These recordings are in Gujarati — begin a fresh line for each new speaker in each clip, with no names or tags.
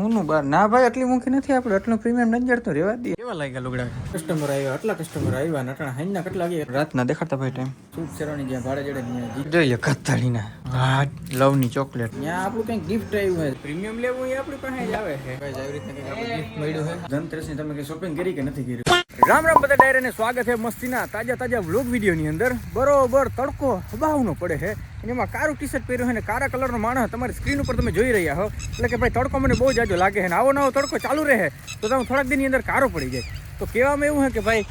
હું નું બાર ના ભાઈ આટલી મૂકી નથી આપણે આટલું પ્રીમિયમ નથી જડતું રેવા દે. કેવા લાગ્યા લુગડા? કસ્ટમર આવ્યા, આટલા કસ્ટમર આવ્યા નટણા હાઈના કેટલા વાગે રાતના દેખાડતા ભાઈ ટાઈમ સૂટ શેરવાની જ્યાં ભાડે જડે ત્યાં જોઈએ કથાળીના હા લવની ચોકલેટ ત્યાં આપણું કંઈક ગિફ્ટ આવ્યું છે પ્રીમિયમ લેવું એ આપણી પાસે જ આવે છે ભાઈ આવી રીતના કંઈક આપણે ગિફ્ટ મળ્યું છે ધનતેરસની તમે કંઈ શોપિંગ કરી કે નથી કરી? રામ રામ બધા ડાયરાને સ્વાગત છે મસ્તીના તાજા વ્લોગ વિડીયોની અંદર. બરોબર તડકો હબાવનો પડે છે અને એમાં કારું ટી શર્ટ પહેર્યું છે ને કારા કલરનો માણસ તમારી સ્ક્રીન ઉપર તમે જોઈ રહ્યા હો એટલે કે ભાઈ તડકો મને બહુ જાજો લાગે છે ને આવો નવો તડકો ચાલુ રહે તો તમે થોડાક દિનની અંદર કારો પડી જાય. તો કહેવામાં એવું છે કે ભાઈ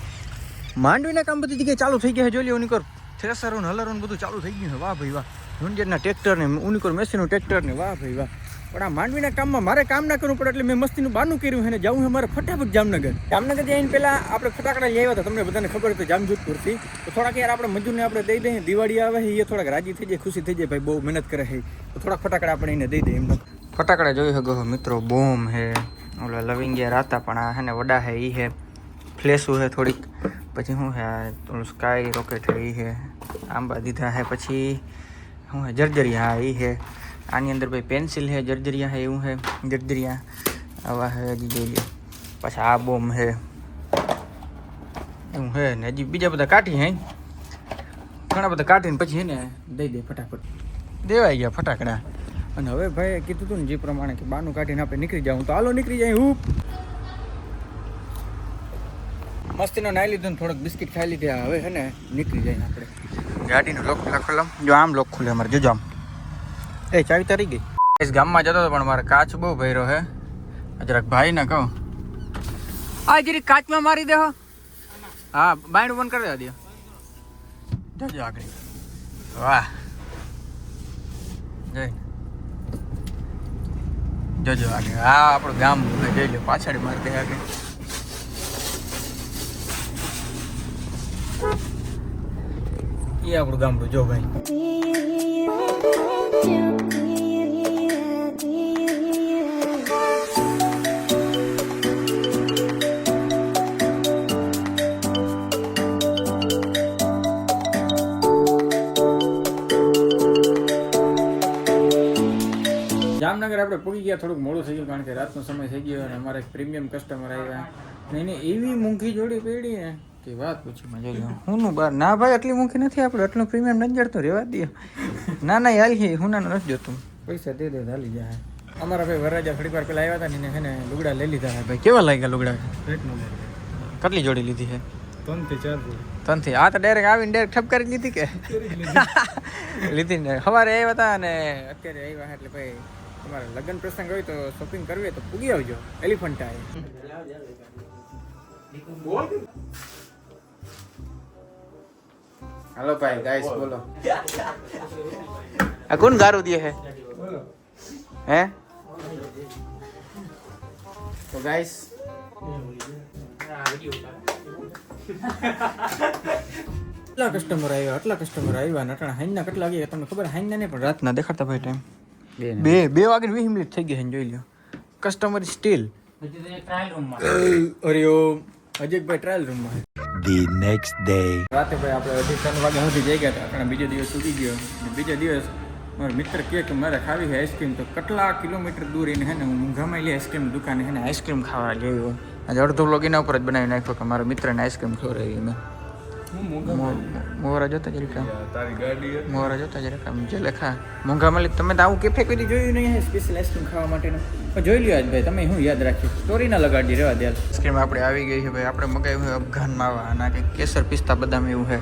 માંડવીના કામ બધી જગ્યાએ ચાલુ થઈ ગયા છે. જોઈ લો ઉનીકોર થ્રેસરો ને હલરો ને બધું ચાલુ થઈ ગયું છે. વાહ ભાઈ વાહ. ઝુંઝેરના ટ્રેક્ટર ને ઉનીકોર મેસીનું ટ્રેક્ટર ને વાહ ભાઈ વાહ. પણ આ માંડવીના કામમાં મારે કામ ના કરવું પડે એટલે મેં મસ્તીનું બાનું કર્યું છે ને જવું છે મારે ફટાફટ જામનગર જઈને પહેલાં આપણે ફટાકડા લઈ આવ્યા હતા. તમને બધાને ખબર હતી જામજોધપુરથી. તો થોડાક યાર આપણે મજૂરને આપણે દઈ દઈએ. દિવાળી આવે છે એ થોડાક રાજી થઈ જાય, ખુશી થઈ જાય ભાઈ બહુ મહેનત કરે છે તો થોડાક ફટાકડા આપણે એને દઈ દઈએ. એમને ફટાકડા જોઈ શકો મિત્રો બોમ છે ઓલા લવિંગિયા રાતા પણ આ છે ને વડા છે એ છે ફ્લેશું છે થોડીક પછી શું છે ઓલું સ્કાય રોકેટ છે એ છે આંબા દીધા છે પછી શું છે જર્જરિયા એ છે આની અંદર ભાઈ પેન્સિલ છે જર્જરિયા છે એવું છે જર્જરિયા આવા છે હજી જોઈ લો. પછી આ બોમ છે એવું છે ને હજી બીજા બધા કાઢી હે ઘણા બધા કાઢીને પછી છે ને દઈ દે ફટાફટ દેવાઈ ગયા ફટાકડા. અને હવે ભાઈ કીધું હતું ને જે પ્રમાણે કે બાનું કાઢીને આપણે નીકળી જાઉં તો હાલો નીકળી જાય. હું મસ્તીનો નાઈ લીધો ને થોડોક બિસ્કિટ ખાઈ લીધા હવે છે ને નીકળી જાય આપણે. ગાડીનો લોક ખોલમ જો આમ લોક ખુલે અમારે જોજો આમ એ ચાવી તારી ગઈ. ગામમાં જતો હતો પણ મારે કાચ બહુ ભર્યો છે જરાક ભાઈ ને કહું આ જરી કાચમાં મારી દે. હા બાયણું બંધ કરી દેવા દે જજો આગળ. વાહ જય જજો આગળ. હા આપણું ગામ જોઈ લો પાછળ મારી દે આગળ. એ આપણું ગામડું જો ભાઈ. જામનગર આપણે પૂરી ગયા થોડુંક મોડું થઈ ગયું કારણ કે રાતનો સમય થઈ ગયો અને અમારે પ્રીમિયમ કસ્ટમર આવ્યા ને એને એવી મૂંઘી જોડી પડી ને કે વાત પૂછી મજા ગયો. હું નું બાર ના ભાઈ આટલી મૂંઘી નથી આપણે આટલું પ્રીમિયમ નથી જડતું રેવા દે. ના ના હાલ છે હું ના નથી જોતું પૈસા દે દે હાલી જાય. અમારા ભાઈ વરરાજા થોડીક વાર પેલા આવ્યા હતા ને એને લુગડા લઈ લીધા છે. ભાઈ કેવા લાગ્યા લુગડા? કેટલી જોડી લીધી છે? 3 થી 4 જોડી. 3 થી આ તો ડાયરેક્ટ આવીને ડાયરેક્ટ ઠપ કરી લીધી કે લીધી ને સવારે આવ્યા હતા અને અત્યારે આવ્યા એટલે ભાઈ તમારે લગ્ન પ્રસંગ હોય તો શોપિંગ કરવી હોય તો પૂગી આવજો એલિફન્ટ આવે. હાલો ભાઈ ગાઈસ બોલો આ કોણ ગારું દે હે હે તો ગાઈસ આટલા કસ્ટમર આવ્યા નટણા હાઈના કેટલા વાગે તમને ખબર? હાઈના નહીં પણ રાતના દેખાડતા ભાઈ ટાઈમ 2 વાગે 20 મિનિટ થઈ ગઈ છે જોઈ લો. કસ્ટમર સ્ટીલ અરે અજયભાઈ ટ્રાયલ રૂમમાં. ધી નેક્સ્ટ ડે રાતે ભાઈ આપણે 3 વાગ્યા સુધી જઈ ગયા હતા કારણ બીજો દિવસ ઉગી ગયો. બીજા દિવસ મારો મિત્ર કહે કે મારે ખાવી છે આઈસ્ક્રીમ તો કેટલા કિલોમીટર દૂર એને છે ને હું મૂંઘામાં લે આઈસ્ક્રીમ દુકાને છે ને આઈસ્ક્રીમ ખાવા લેવો. આજે અડધો બ્લોગ એના ઉપર જ બનાવી નાખ્યો કે મારા મિત્રને આઈસ્ક્રીમ ખવડાવી મેં. મોરા જોતા જરા જે લેખા મોંઘામાં તમે તો આવું કેફે કોઈ જોયું નહીં સ્પેશિયલ આઈસ્ક્રીમ ખાવા માટેનું પણ જોઈ લ્યો આજ ભાઈ તમે શું યાદ રાખ્યું સ્ટોરી ના લગાડી રહેવા દે. આઈસ્ક્રીમ આપણે આવી ગઈ છે ભાઈ આપણે મગાવ્યું છે અફઘાન માવા અને કંઈક કેસર પિસ્તા બદામ એવું છે.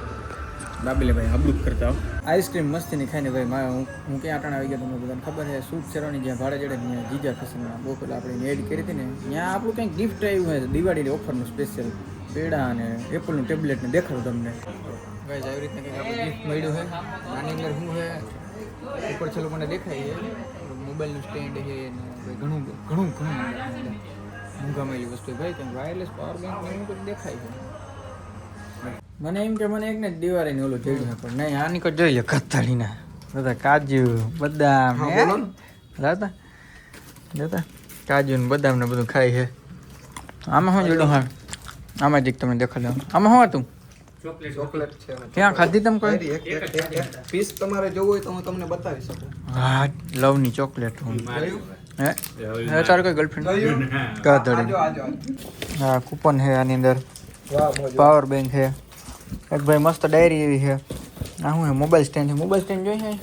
દાબેલે ભાઈ હબલુક કરતા આઈસ્ક્રીમ મસ્તીની ખાઈને ભાઈ હું ક્યાં આટણ આવી ગયો તમને બધાને ખબર છે સૂટ શેરવાની જ્યાં ભાડે જડે ત્યાં જીજા ફેશનમાં બહુ પેલા આપણે એડ કરી હતી ને ત્યાં આપણું કંઈક ગિફ્ટ આવ્યું છે દિવાળીની ઓફરનું સ્પેશિયલ પેડા અને એપલનું ટેબ્લેટ ને દેખાડું તમને ભાઈ આવી રીતના કંઈક આપણે ગિફ્ટ મળ્યું છે. આની અંદર શું છે ઉપર છેલ્લું મને દેખાય છે મોબાઈલનું સ્ટેન્ડ છે ને ઘણું મોંઘા મળેલી વસ્તુ ભાઈ કંઈક વાયરલેસ પાવર બેંક ને એવું કંઈક દેખાય છે. મને એમ કે મને એક ને દિવાળીને ઓલું જોયું પણ નહીં આની કોઈ જોઈ લે કથાળીના બધા કાજુ બદામ લાતા જોતા કાજુ ને બદામ ને બધું ખાય છે. આમાં શું જોડું? હા આમાં જ તમને દેખાડો આમાં શું હતું? ચોકલેટ છે. ક્યાં ખાધી તમે કોઈ
પીસ તમારે જોવું હોય તો હું તમને બતાવી શકું.
હા લવની ચોકલેટ હે તારે કોઈ ગર્લફ્રેન્ડ કા ધડી હા કૂપન હે આની અંદર પાવર બેંક હે એક ભાઈ મસ્ત ડાયરી એવી છે આ શું હે મોબાઈલ સ્ટેન્ડ જોઈ છે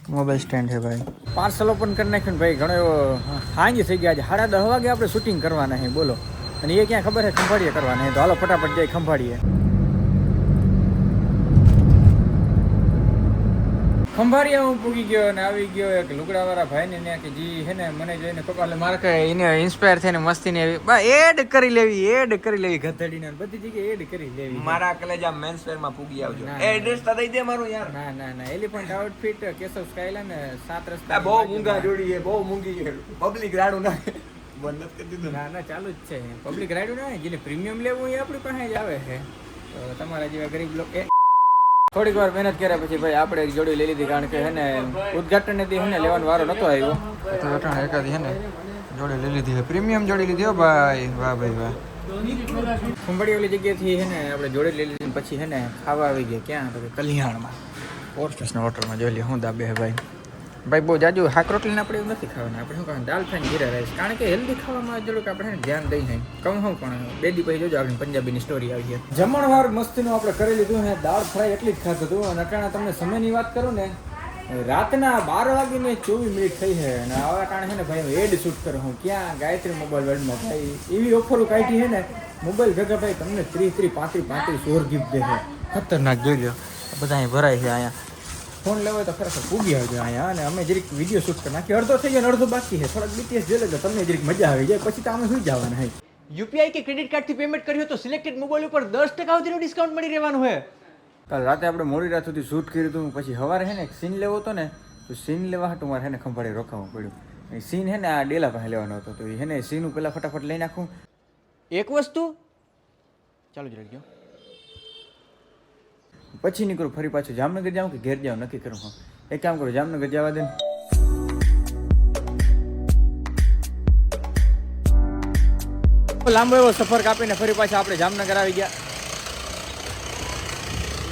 મોબાઈલ સ્ટેન્ડ છે ભાઈ પાર્સલ ઓપન કરી નાખ્યું ભાઈ ઘણો એવો સાંજ થઈ ગયા આજે 10:30 વાગે આપણે શૂટિંગ કરવાના છે બોલો અને એ ક્યાં ખબર છે ખંભાળીએ કરવાના તો હાલો ફટાફટ જઈ ખંભાળીએ હું પૂગી ગયો અને આવી ગયો એક લુગડાવાળા ભાઈને ત્યાં કે જી હે ને મને જોઈને કપાલે મારે કે એને ઇન્સ્પાયર થઈને મસ્તીને એડ કરી લેવી ગધડીને બધી જગ્યાએ એડ કરી લેવી
મારા કલેજા મેન્સ વેર માં પૂગી આવજો એડ્રેસ તો દઈ દે મારું યાર
ના એલિફન્ટ આઉટફિટ કેશવ સ્કાયલાન 7 રસ્તા
બહુ મૂંગા જોડી છે બહુ મૂંગી છે પબ્લિક રાડું ના બંધ કરી દીધું
ના ચાલુ જ છે પબ્લિક રાડું ના જેને પ્રીમિયમ લેવું એ આપણી પાસે જ આવે છે તો તમારા જેવા ગરીબ લોકો થોડીક વાર મહેનત કર્યા પછી ભાઈ આપણે એક જોડી લઈ લીધી કારણ કે હે ને ઉદઘાટન દી હે ને લેવાનો વારો નતો આવ્યો તો અટાણે એકાદી હે ને જોડી લઈ લીધી પ્રીમિયમ જોડી લીધી હો ભાઈ વાહ ખંભાળી ઓલી જગ્યાએથી હે ને આપણે જોડી લઈ લીધી પછી હે ને ખાવા આવી ગયા ક્યાં તો કલ્યાણમાં પોર્ટસના હોટલમાં જોઈ લે હું દાબે હે ભાઈ બહુ જાજુ હાક રોટલીને આપણે એવું નથી ખાવાના આપણે શું ખાવાનું દાલ ફ્રાય જીરા રાઈસ કારણ કે હેલ્ધી ખાવામાં જોડું આપણે ધ્યાન દઈ નહીં કહું હું પણ બે દી પછી જોજો આપણે પંજાબીની સ્ટોરી આવી છે જમણવાર મસ્તીનું આપણે કરી લીધું હે દાળ ફ્રાય એટલી જ ખાતું હતું અને અટાણા તમને સમયની વાત કરું ને રાતના 12 વાગીને 24 મિનિટ થઈ છે અને આવા ટાણે છે ને ભાઈ એડ શૂટ કરું હું ક્યાં ગાયત્રી મોબાઈલ વર્લ્ડમાં ભાઈ એવી ઓફરો કાઢી છે ને મોબાઈલ ભેગા ભાઈ તમને 30 35 ગિફ્ટ દે છે ખતરનાક જોઈ લો બધા અહીં ભરાય છે અહીંયા ફોન લેવો તો ખરેખર પૂગી આવજો અહીંયા અને અમે જરીક વિડીયો શૂટ કરી નાખી અડધો થઈ ગયો અડધો બાકી છે થોડાક બીટીએસ જોઈ લેજો તમને જરીક મજા આવી જાય પછી તો અમે સુઈ જવાના હે યુપીઆઈ કે ક્રેડિટ કાર્ડથી પેમેન્ટ કર્યું તો સિલેક્ટેડ મોબાઈલ ઉપર 10% સુધીનું ડિસ્કાઉન્ટ મળી રહેવાનું છે કાલ રાતે આપણે મોડી રાત સુધી શૂટ કર્યું હતું પછી સવારે છે ને સીન લેવો હતો ને તો સીન લેવા હાટું મારે છે ને ખંભાળે રોકાવું પડ્યું સીન છે ને આ ડેલા પાસે લેવાનો હતો તો એને સીનું પહેલાં ફટાફટ લઈ નાખું એક વસ્તુ ચાલો જ ગયો પછી નીકળું ફરી પાછું જામનગર જાઉં કે ઘેર જાઉં નક્કી કરું હું એક કામ કરું જામનગર જવા દે લાંબો એવો સફર કાપીને ફરી પાછા આપણે જામનગર આવી ગયા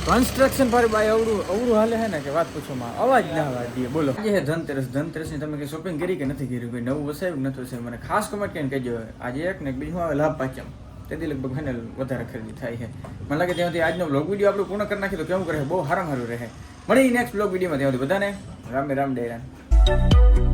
કન્સ્ટ્રક્શન પર ભાઈ અવરું હાલે છે ને કે વાત પૂછોમાં અવાજ ના અવાજ દે બોલો આજે ધનતેરસની તમે કઈ શોપિંગ કરી કે નથી કરી કોઈ નવું વસાવ્યું નથી વસાવ્યું મને ખાસ કમેન્ટ કરીને કહેજો આજે એક ને બીજું આવે લાભ પાચમ તેથી લગભગ ફાઇનલ વધારે ખરીદી થાય છે મને લાગે ત્યાંથી આજનો બ્લોગ વિડીયો આપણે પૂર્ણ કરી નાખીએ તો કેવું કરે બહુ સારું રહે મળી નેક્સ્ટ બ્લોગ વિડીયોમાં ત્યાંથી બધાને રામ ડેરાન